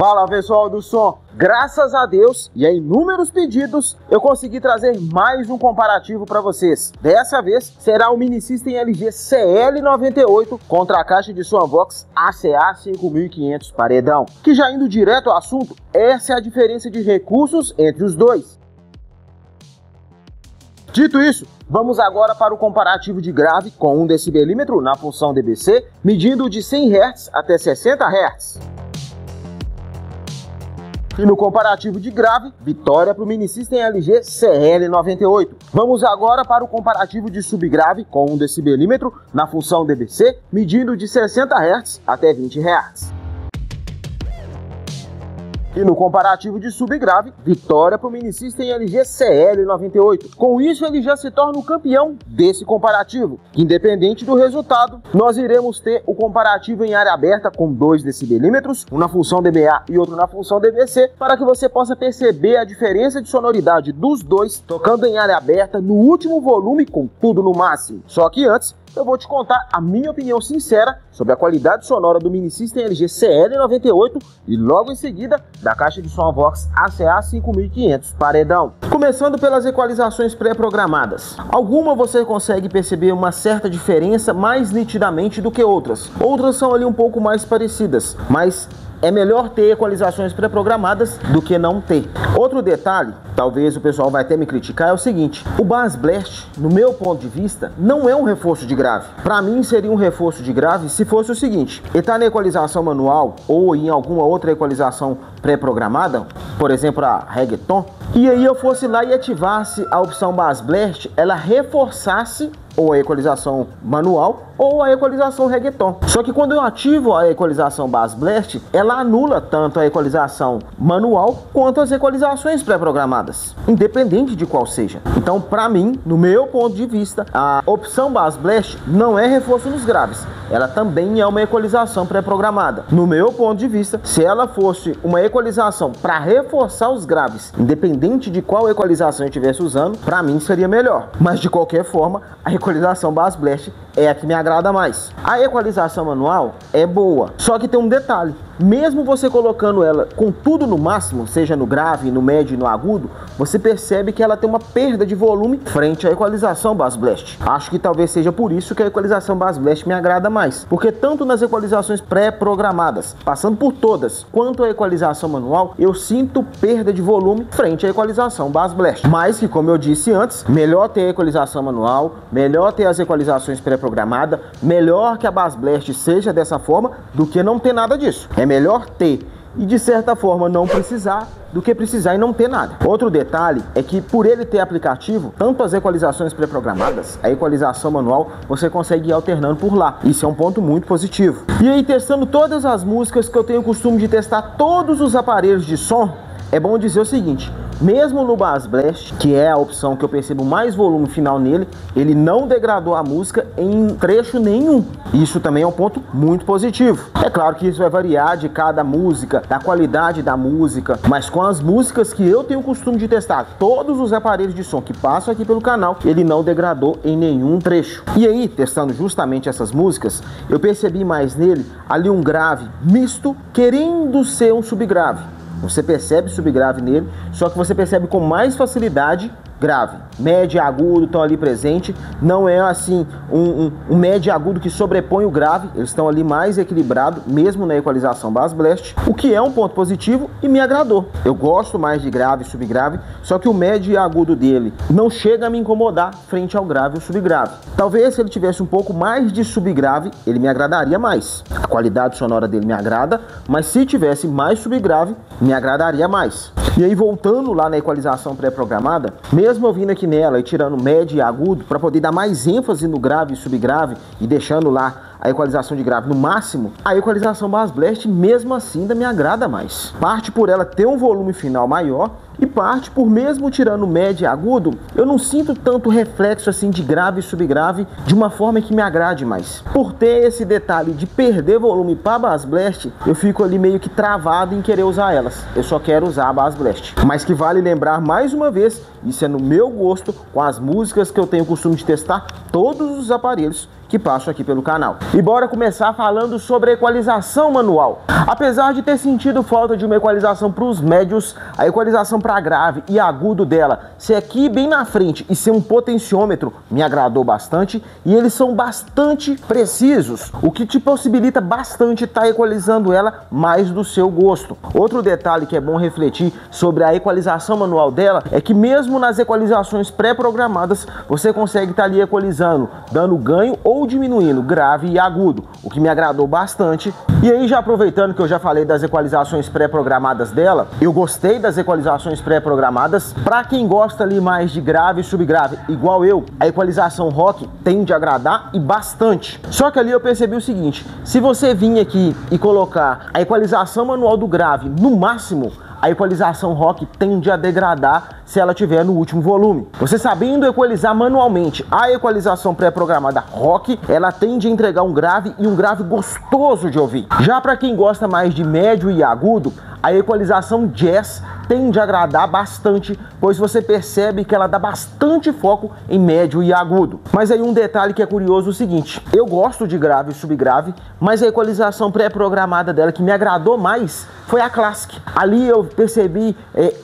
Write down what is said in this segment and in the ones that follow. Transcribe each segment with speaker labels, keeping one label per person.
Speaker 1: Fala pessoal do som, graças a Deus e a inúmeros pedidos eu consegui trazer mais um comparativo para vocês. Dessa vez será o Mini System LG CL98 contra a caixa de som Vox ACA 5500 paredão. Que já indo direto ao assunto, essa é a diferença de recursos entre os dois. Dito isso, vamos agora para o comparativo de grave com 1 decibelímetro na função dBc, medindo de 100 Hz até 60 Hz. E no comparativo de grave, vitória para o Mini System LG CL98. Vamos agora para o comparativo de subgrave com 1 decibelímetro na função dBc, medindo de 60 Hz até 20 Hz. E no comparativo de subgrave, vitória para o Mini System LG CL98. Com isso, ele já se torna o campeão desse comparativo. Independente do resultado, nós iremos ter o comparativo em área aberta com 2 decibelímetros, um na função dBA e outro na função dBc, para que você possa perceber a diferença de sonoridade dos dois, tocando em área aberta no último volume com tudo no máximo. Só que antes, eu vou te contar a minha opinião sincera sobre a qualidade sonora do Mini System LG CL98 e logo em seguida da caixa de som Vox ACA 5500 paredão. Começando pelas equalizações pré-programadas. Alguma você consegue perceber uma certa diferença mais nitidamente do que outras. Outras são ali um pouco mais parecidas, mas é melhor ter equalizações pré-programadas do que não ter. Outro detalhe, talvez o pessoal vai até me criticar, é o seguinte: o Bass Blast, no meu ponto de vista, não é um reforço de grave. Para mim seria um reforço de grave se fosse o seguinte: ele está na equalização manual ou em alguma outra equalização pré-programada, por exemplo a Reggaeton, e aí eu fosse lá e ativasse a opção Bass Blast, ela reforçasse ou a equalização manual ou a equalização Reggaeton. Só que quando eu ativo a equalização Bass Blast, ela anula tanto a equalização manual quanto as equalizações pré-programadas, independente de qual seja. Então, para mim, no meu ponto de vista, a opção Bass Blast não é reforço nos graves, ela também é uma equalização pré-programada. No meu ponto de vista, se ela fosse uma equalização para reforçar os graves, independente de qual equalização eu estivesse usando, para mim seria melhor. Mas de qualquer forma, a equalização Bass Blast é a que me agrada mais. A equalização manual é boa, só que tem um detalhe: mesmo você colocando ela com tudo no máximo, seja no grave, no médio e no agudo, você percebe que ela tem uma perda de volume frente à equalização Bass Blast. Acho que talvez seja por isso que a equalização Bass Blast me agrada mais, porque tanto nas equalizações pré-programadas, passando por todas, quanto a equalização manual, eu sinto perda de volume frente à equalização Bass Blast. Mas que, como eu disse antes, melhor ter a equalização manual, melhor ter as equalizações pré-programadas, melhor que a Bass Blast seja dessa forma do que não ter nada disso. É melhor ter e de certa forma não precisar do que precisar e não ter nada. Outro detalhe é que por ele ter aplicativo, tanto as equalizações pré-programadas, a equalização manual, você consegue ir alternando por lá. Isso é um ponto muito positivo. E aí, testando todas as músicas que eu tenho o costume de testar todos os aparelhos de som, é bom dizer o seguinte: mesmo no Bass Blast, que é a opção que eu percebo mais volume final nele, ele não degradou a música em trecho nenhum. Isso também é um ponto muito positivo. É claro que isso vai variar de cada música, da qualidade da música, mas com as músicas que eu tenho o costume de testar, todos os aparelhos de som que passam aqui pelo canal, ele não degradou em nenhum trecho. E aí, testando justamente essas músicas, eu percebi mais nele ali um grave misto, querendo ser um subgrave. Você percebe subgrave nele, só que você percebe com mais facilidade grave. Médio e agudo estão ali presente. Não é assim um médio e agudo que sobrepõe o grave. Eles estão ali mais equilibrados, mesmo na equalização Bass Blast, o que é um ponto positivo e me agradou. Eu gosto mais de grave e subgrave, só que o médio e agudo dele não chega a me incomodar frente ao grave ou subgrave. Talvez se ele tivesse um pouco mais de subgrave, ele me agradaria mais. A qualidade sonora dele me agrada, mas se tivesse mais subgrave, me agradaria mais. E aí, voltando lá na equalização pré-programada, mesmo eu vindo aqui nela e tirando médio e agudo para poder dar mais ênfase no grave e subgrave e deixando lá a equalização de grave no máximo, a equalização Bass Blast mesmo assim ainda me agrada mais. Parte por ela ter um volume final maior e parte por, mesmo tirando médio e agudo, eu não sinto tanto reflexo assim de grave e subgrave de uma forma que me agrade mais. Por ter esse detalhe de perder volume para Bass Blast, eu fico ali meio que travado em querer usar elas. Eu só quero usar a Bass Blast. Mas que vale lembrar mais uma vez, isso é no meu gosto, com as músicas que eu tenho o costume de testar, todos os aparelhos que passo aqui pelo canal. E bora começar falando sobre a equalização manual. Apesar de ter sentido falta de uma equalização para os médios, a equalização para grave e agudo dela ser aqui bem na frente e ser um potenciômetro me agradou bastante, e eles são bastante precisos, o que te possibilita bastante estar equalizando ela mais do seu gosto. Outro detalhe que é bom refletir sobre a equalização manual dela é que mesmo nas equalizações pré-programadas você consegue estar ali equalizando, dando ganho ou diminuindo grave e agudo, o que me agradou bastante. E aí, já aproveitando que eu já falei das equalizações pré-programadas dela, eu gostei das equalizações pré-programadas. Para quem gosta ali mais de grave e subgrave, igual eu, a equalização rock tende a agradar e bastante. Só que ali eu percebi o seguinte: se você vir aqui e colocar a equalização manual do grave no máximo, a equalização rock tende a degradar se ela tiver no último volume. Você sabendo equalizar manualmente a equalização pré-programada rock, ela tende a entregar um grave e um grave gostoso de ouvir. Já para quem gosta mais de médio e agudo, a equalização jazz tende a agradar bastante, pois você percebe que ela dá bastante foco em médio e agudo. Mas aí um detalhe que é curioso é o seguinte: eu gosto de grave e subgrave, mas a equalização pré-programada dela que me agradou mais foi a Classic. Ali eu percebi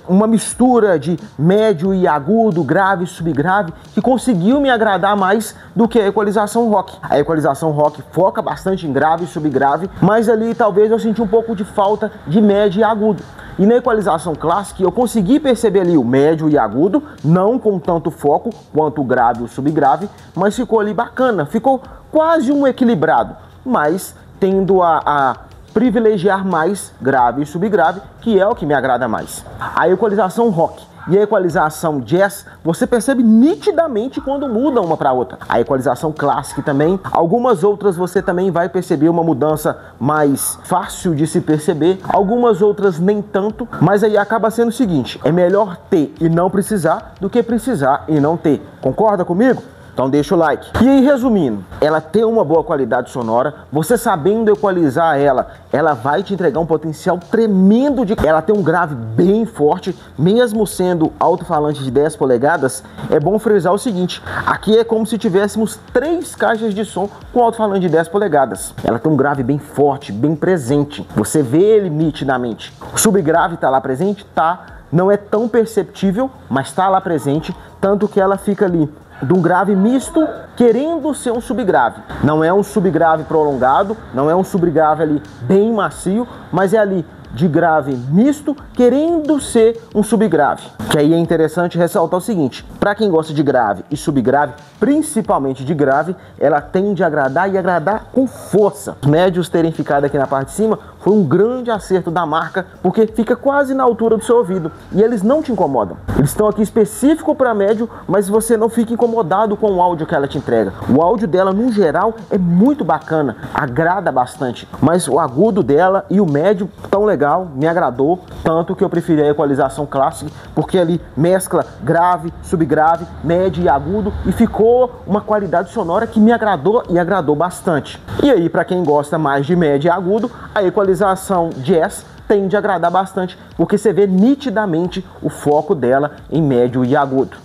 Speaker 1: uma mistura de médio e agudo, grave e subgrave, que conseguiu me agradar mais do que a equalização rock. A equalização rock foca bastante em grave e subgrave, mas ali talvez eu senti um pouco de falta de médio e agudo. E na equalização Classic eu consegui perceber ali o médio e agudo, não com tanto foco quanto o grave e o subgrave, mas ficou ali bacana, ficou quase um equilibrado, mas tendo a privilegiar mais grave e subgrave, que é o que me agrada mais. A equalização rock e a equalização jazz, você percebe nitidamente quando muda uma para outra. A equalização Classic também, algumas outras você também vai perceber uma mudança mais fácil de se perceber, algumas outras nem tanto, mas aí acaba sendo o seguinte: é melhor ter e não precisar do que precisar e não ter. Concorda comigo? Então deixa o like. E aí, resumindo, ela tem uma boa qualidade sonora, você sabendo equalizar ela vai te entregar um potencial tremendo de... Ela tem um grave bem forte, mesmo sendo alto-falante de 10 polegadas, é bom frisar o seguinte: aqui é como se tivéssemos 3 caixas de som com alto-falante de 10 polegadas. Ela tem um grave bem forte, bem presente, você vê ele nitidamente. O subgrave tá lá presente? Tá. Não é tão perceptível, mas tá lá presente, tanto que ela fica ali de um grave misto, querendo ser um subgrave. Não é um subgrave prolongado, não é um subgrave ali bem macio, mas é ali de grave misto, querendo ser um subgrave. Que aí é interessante ressaltar o seguinte: para quem gosta de grave e subgrave, principalmente de grave, ela tende a agradar e agradar com força. Os médios terem ficado aqui na parte de cima foi um grande acerto da marca, porque fica quase na altura do seu ouvido e eles não te incomodam. Eles estão aqui específico para médio, mas você não fica incomodado com o áudio que ela te entrega. O áudio dela, no geral, é muito bacana, agrada bastante, mas o agudo dela e o médio tão legal, me agradou, tanto que eu preferi a equalização Classic, porque ali mescla grave, subgrave, médio e agudo, e ficou uma qualidade sonora que me agradou e agradou bastante. E aí, para quem gosta mais de médio e agudo, a equalização jazz tende a agradar bastante, porque você vê nitidamente o foco dela em médio e agudo.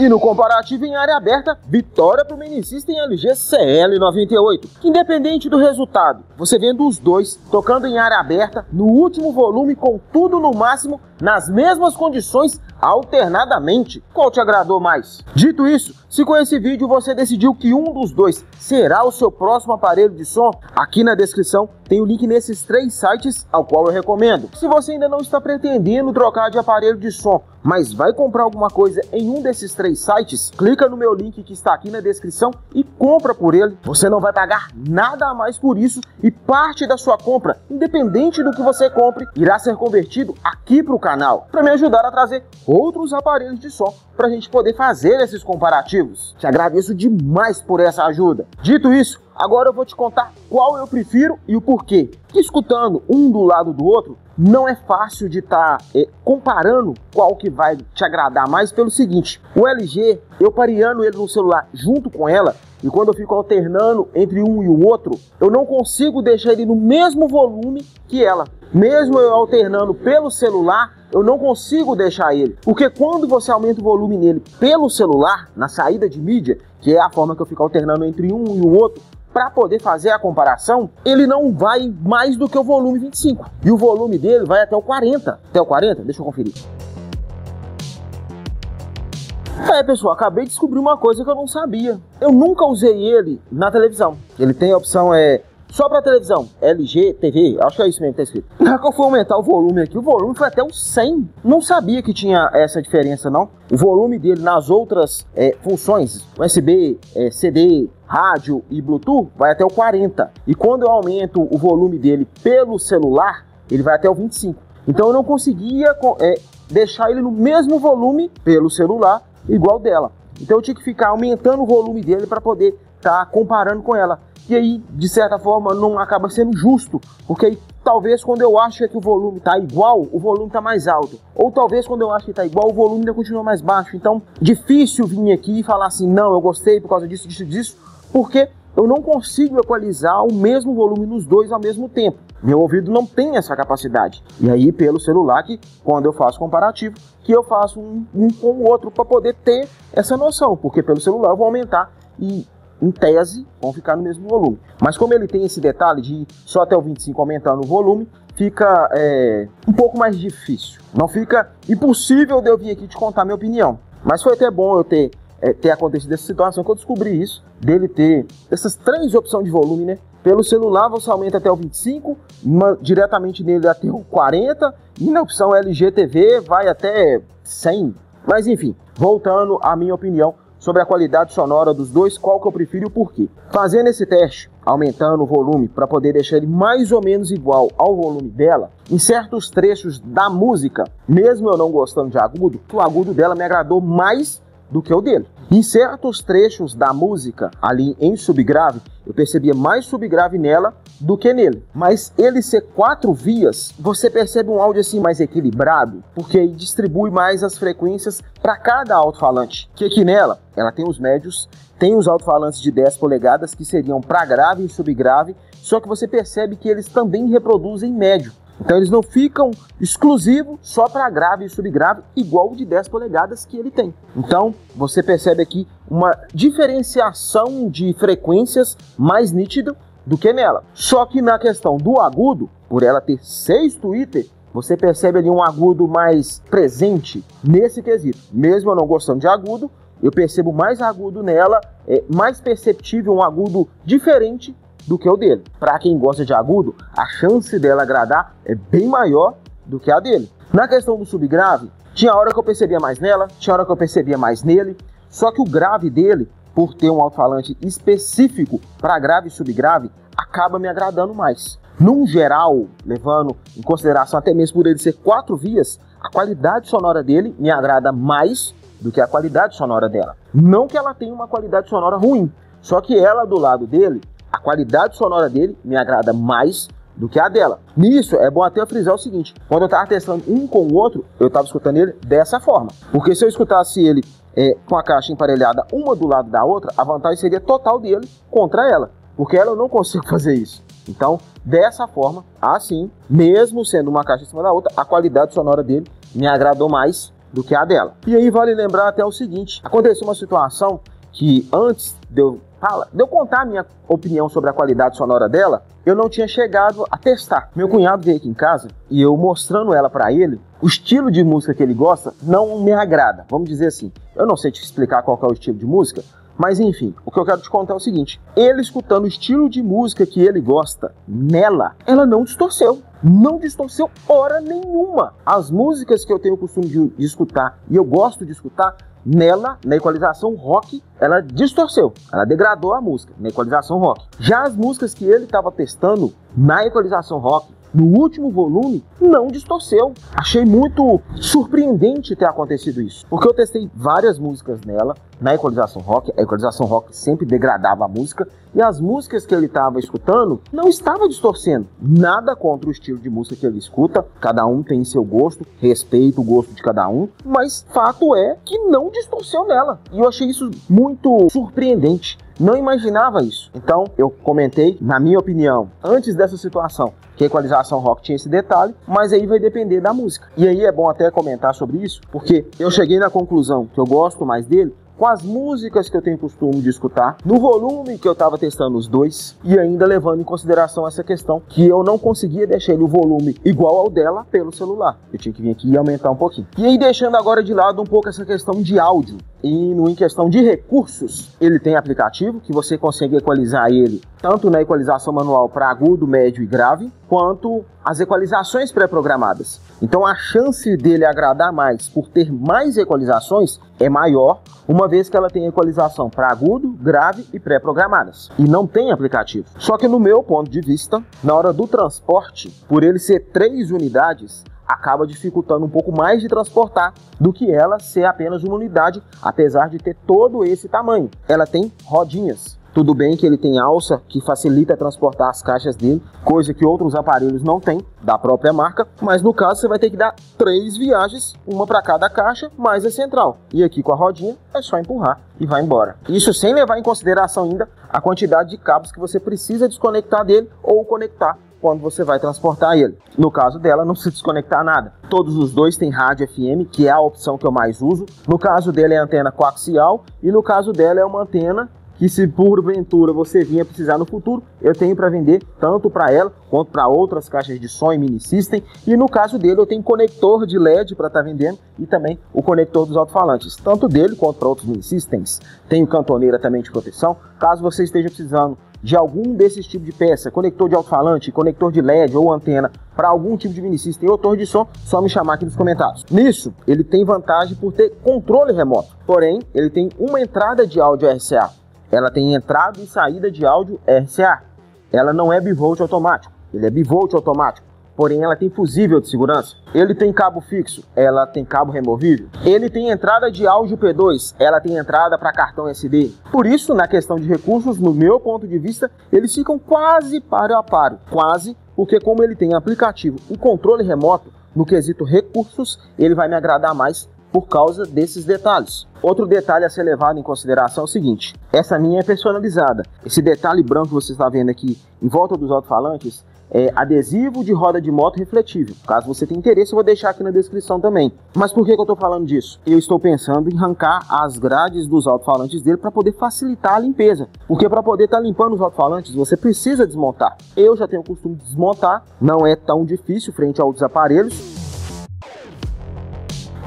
Speaker 1: E no comparativo em área aberta, vitória para o Mini System LG CL98. Independente do resultado, você vendo os dois tocando em área aberta, no último volume, com tudo no máximo, nas mesmas condições, alternadamente, qual te agradou mais? Dito isso, se com esse vídeo você decidiu que um dos dois será o seu próximo aparelho de som, aqui na descrição tem o link nesses 3 sites ao qual eu recomendo. Se você ainda não está pretendendo trocar de aparelho de som, mas vai comprar alguma coisa em um desses 3 sites, clica no meu link que está aqui na descrição e compra por ele. Você não vai pagar nada a mais por isso e parte da sua compra, independente do que você compre, irá ser convertido aqui para o canal, para me ajudar a trazer outros aparelhos de som para a gente poder fazer esses comparativos. Te agradeço demais por essa ajuda. Dito isso, agora eu vou te contar qual eu prefiro e o porquê. Escutando um do lado do outro, não é fácil de estar comparando qual que vai te agradar mais pelo seguinte: o LG, eu pareando ele no celular junto com ela, e quando eu fico alternando entre um e o outro, eu não consigo deixar ele no mesmo volume que ela. Mesmo eu alternando pelo celular, eu não consigo deixar ele. Porque quando você aumenta o volume nele pelo celular, na saída de mídia, que é a forma que eu fico alternando entre um e o outro, para poder fazer a comparação, ele não vai mais do que o volume 25. E o volume dele vai até o 40. Até o 40? Deixa eu conferir. Pessoal, acabei de descobrir uma coisa que eu não sabia. Eu nunca usei ele na televisão. Ele tem a opção só para televisão, LG, TV, acho que é isso mesmo que tá escrito. Na hora que eu fui aumentar o volume aqui, o volume foi até o 100. Não sabia que tinha essa diferença, não. O volume dele nas outras funções, USB, CD, rádio e Bluetooth, vai até o 40. E quando eu aumento o volume dele pelo celular, ele vai até o 25. Então eu não conseguia deixar ele no mesmo volume pelo celular, igual dela. Então eu tinha que ficar aumentando o volume dele para poder estar comparando com ela. E aí, de certa forma, não acaba sendo justo, porque aí, talvez quando eu acho que o volume está igual, o volume está mais alto. Ou talvez quando eu acho que está igual, o volume ainda continua mais baixo. Então, difícil vir aqui e falar assim, não, eu gostei por causa disso, disso, porque eu não consigo equalizar o mesmo volume nos dois ao mesmo tempo. Meu ouvido não tem essa capacidade. E aí, pelo celular, que quando eu faço comparativo, que eu faço um com o outro para poder ter essa noção, porque pelo celular eu vou aumentar e, em tese, vão ficar no mesmo volume. Mas como ele tem esse detalhe de ir só até o 25 aumentando o volume, fica um pouco mais difícil. Não fica impossível de eu vir aqui te contar minha opinião. Mas foi até bom eu ter acontecido essa situação, que eu descobri isso, dele ter essas 3 opções de volume, né? Pelo celular você aumenta até o 25, diretamente nele até o 40, e na opção LG TV vai até 100. Mas enfim, voltando à minha opinião sobre a qualidade sonora dos dois, qual que eu prefiro e o porquê. Fazendo esse teste, aumentando o volume para poder deixar ele mais ou menos igual ao volume dela, em certos trechos da música, mesmo eu não gostando de agudo, o agudo dela me agradou mais do que o dele. Em certos trechos da música, ali em subgrave, eu percebia mais subgrave nela do que nele. Mas ele ser 4 vias, você percebe um áudio assim mais equilibrado, porque aí distribui mais as frequências para cada alto-falante. Que aqui nela, ela tem os médios, tem os alto-falantes de 10 polegadas, que seriam para grave e subgrave, só que você percebe que eles também reproduzem médio. Então eles não ficam exclusivos só para grave e subgrave, igual o de 10 polegadas que ele tem. Então você percebe aqui uma diferenciação de frequências mais nítida do que nela. Só que na questão do agudo, por ela ter 6 tweeters, você percebe ali um agudo mais presente nesse quesito. Mesmo eu não gostando de agudo, eu percebo mais agudo nela, mais perceptível, um agudo diferente do que o dele. Para quem gosta de agudo, a chance dela agradar é bem maior do que a dele. Na questão do subgrave, tinha hora que eu percebia mais nela, tinha hora que eu percebia mais nele, só que o grave dele, por ter um alto-falante específico para grave e subgrave, acaba me agradando mais. Num geral, levando em consideração até mesmo por ele ser 4 vias, a qualidade sonora dele me agrada mais do que a qualidade sonora dela. Não que ela tenha uma qualidade sonora ruim, só que ela do lado dele, a qualidade sonora dele me agrada mais do que a dela. Nisso, é bom até eu frisar o seguinte: quando eu estava testando um com o outro, eu estava escutando ele dessa forma. Porque se eu escutasse ele com a caixa emparelhada uma do lado da outra, a vantagem seria total dele contra ela. Porque ela eu não consigo fazer isso. Então, dessa forma, assim, mesmo sendo uma caixa em cima da outra, a qualidade sonora dele me agradou mais do que a dela. E aí vale lembrar até o seguinte, aconteceu uma situação que antes de eu contar a minha opinião sobre a qualidade sonora dela, eu não tinha chegado a testar. Meu cunhado veio aqui em casa e eu mostrando ela para ele, o estilo de música que ele gosta não me agrada. Vamos dizer assim, eu não sei te explicar qual que é o estilo de música, mas enfim, o que eu quero te contar é o seguinte, ele escutando o estilo de música que ele gosta nela, ela não distorceu. Não distorceu hora nenhuma. As músicas que eu tenho o costume de escutar e eu gosto de escutar, nela, na equalização rock, ela distorceu, ela degradou a música, na equalização rock. Já as músicas que ele estava testando na equalização rock, no último volume, não distorceu. Achei muito surpreendente ter acontecido isso, porque eu testei várias músicas nela, na equalização rock, a equalização rock sempre degradava a música, e as músicas que ele estava escutando não estava distorcendo. Nada contra o estilo de música que ele escuta, cada um tem seu gosto, respeito o gosto de cada um, mas fato é que não distorceu nela, e eu achei isso muito surpreendente. Não imaginava isso. Então, eu comentei, na minha opinião, antes dessa situação, que a equalização rock tinha esse detalhe, mas aí vai depender da música. E aí é bom até comentar sobre isso, porque eu cheguei na conclusão que eu gosto mais dele com as músicas que eu tenho costume de escutar, no volume que eu estava testando os dois, e ainda levando em consideração essa questão que eu não conseguia deixar ele o volume igual ao dela pelo celular. Eu tinha que vir aqui e aumentar um pouquinho. E aí, deixando agora de lado um pouco essa questão de áudio, e em questão de recursos, ele tem aplicativo que você consegue equalizar ele tanto na equalização manual para agudo, médio e grave, quanto as equalizações pré-programadas. Então a chance dele agradar mais por ter mais equalizações é maior, uma vez que ela tem equalização para agudo, grave e pré-programadas. E não tem aplicativo. Só que no meu ponto de vista, na hora do transporte, por ele ser 3 unidades, acaba dificultando um pouco mais de transportar do que ela ser apenas uma unidade, apesar de ter todo esse tamanho. Ela tem rodinhas. Tudo bem que ele tem alça, que facilita transportar as caixas dele, coisa que outros aparelhos não têm, da própria marca, mas no caso você vai ter que dar 3 viagens, uma para cada caixa, mais a central. E aqui com a rodinha é só empurrar e vai embora. Isso sem levar em consideração ainda a quantidade de cabos que você precisa desconectar dele ou conectar quando você vai transportar ele. No caso dela, não precisa desconectar nada. Todos os dois têm rádio FM, que é a opção que eu mais uso. No caso dele é antena coaxial e no caso dela é uma antena que, se porventura você vinha precisar no futuro, eu tenho para vender tanto para ela quanto para outras caixas de som e mini system. E no caso dele eu tenho conector de LED para estar vendendo e também o conector dos alto-falantes, tanto dele quanto para outros mini systems. Tenho cantoneira também de proteção, caso você esteja precisando de algum desses tipos de peça, conector de alto-falante, conector de LED ou antena para algum tipo de mini system ou torre de som, só me chamar aqui nos comentários. Nisso, ele tem vantagem por ter controle remoto, porém ele tem uma entrada de áudio RCA. Ela tem entrada e saída de áudio RCA. Ela não é bivolt automático, ele é bivolt automático, porém ela tem fusível de segurança. Ele tem cabo fixo, ela tem cabo removível. Ele tem entrada de áudio P2, ela tem entrada para cartão SD. Por isso, na questão de recursos, no meu ponto de vista, eles ficam quase paro a paro. Quase, porque como ele tem aplicativo e controle remoto, no quesito recursos, ele vai me agradar mais por causa desses detalhes. Outro detalhe a ser levado em consideração é o seguinte, essa minha é personalizada. Esse detalhe branco que você está vendo aqui em volta dos alto-falantes é adesivo de roda de moto refletível. Caso você tenha interesse, eu vou deixar aqui na descrição também. Mas por que eu estou falando disso? Eu estou pensando em arrancar as grades dos alto-falantes dele para poder facilitar a limpeza. Porque para poder estar limpando os alto-falantes, você precisa desmontar. Eu já tenho o costume de desmontar, não é tão difícil frente a outros aparelhos.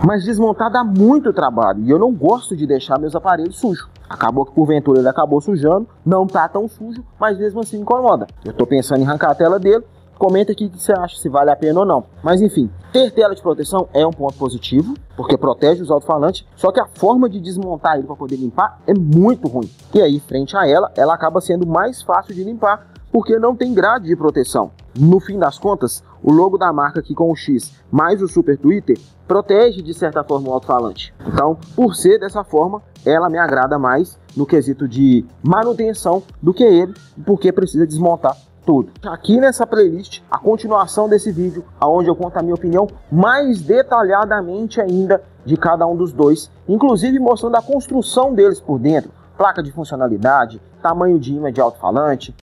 Speaker 1: Mas desmontar dá muito trabalho e eu não gosto de deixar meus aparelhos sujos. Acabou que porventura ele acabou sujando, não tá tão sujo, mas mesmo assim incomoda. Eu tô pensando em arrancar a tela dele, comenta aqui o que você acha, se vale a pena ou não. Mas enfim, ter tela de proteção é um ponto positivo, porque protege os alto-falantes, só que a forma de desmontar ele para poder limpar é muito ruim. E aí, frente a ela acaba sendo mais fácil de limpar, porque não tem grade de proteção. No fim das contas, o logo da marca aqui com o X mais o Super Twitter protege de certa forma o alto-falante. Então, por ser dessa forma, ela me agrada mais no quesito de manutenção do que ele, porque precisa desmontar tudo. Aqui nessa playlist, a continuação desse vídeo, onde eu conto a minha opinião mais detalhadamente ainda de cada um dos dois, inclusive mostrando a construção deles por dentro, placa de funcionalidade, tamanho de imã de alto-falante,